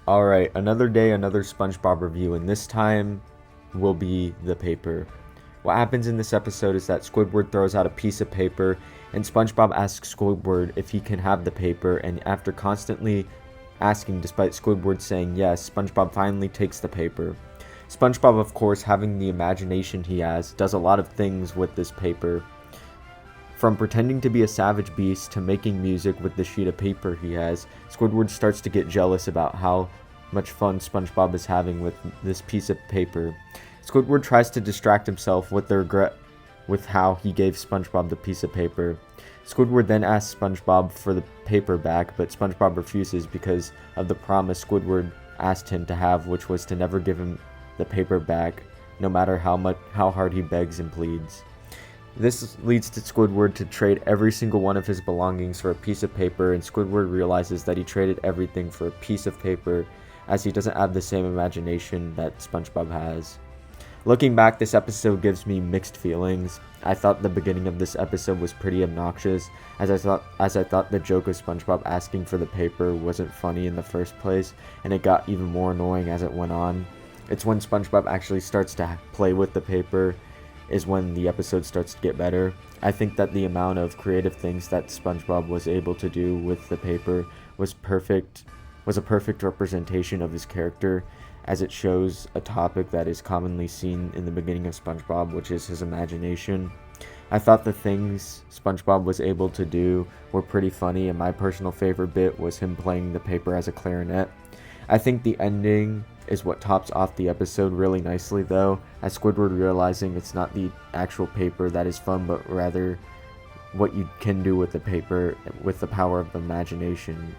Alright, another day, another SpongeBob review, and this time will be the paper. What happens in this episode is that Squidward throws out a piece of paper, and SpongeBob asks Squidward if he can have the paper, and after constantly asking despite Squidward saying yes, SpongeBob finally takes the paper. SpongeBob, of course, having the imagination he has, does a lot of things with this paper. From pretending to be a savage beast to making music with the sheet of paper he has, Squidward starts to get jealous about how much fun SpongeBob is having with this piece of paper. Squidward tries to distract himself with the regret with how he gave SpongeBob the piece of paper. Squidward then asks SpongeBob for the paper back, but SpongeBob refuses because of the promise Squidward asked him to have, which was to never give him the paper back, no matter how hard he begs and pleads. This leads to Squidward to trade every single one of his belongings for a piece of paper, and Squidward realizes that he traded everything for a piece of paper as he doesn't have the same imagination that SpongeBob has. Looking back, this episode gives me mixed feelings. I thought the beginning of this episode was pretty obnoxious, as I thought the joke of SpongeBob asking for the paper wasn't funny in the first place, and it got even more annoying as it went on. It's when SpongeBob actually starts to play with the paper is when the episode starts to get better. I think that the amount of creative things that SpongeBob was able to do with the paper was a perfect representation of his character, as it shows a topic that is commonly seen in the beginning of SpongeBob, which is his imagination. I thought the things SpongeBob was able to do were pretty funny, and my personal favorite bit was him playing the paper as a clarinet. I think the ending is what tops off the episode really nicely, though, as Squidward realizing it's not the actual paper that is fun, but rather what you can do with the paper with the power of the imagination,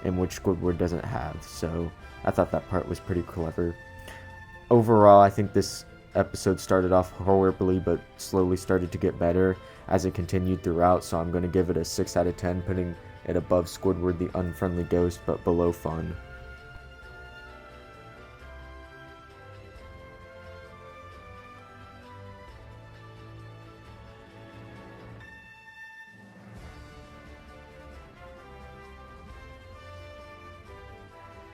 in which Squidward doesn't have. So I thought that part was pretty clever. Overall, I think this episode started off horribly, but slowly started to get better as it continued throughout, so I'm going to give it a 6 out of 10, putting it above Squidward the Unfriendly Ghost, but below Fun.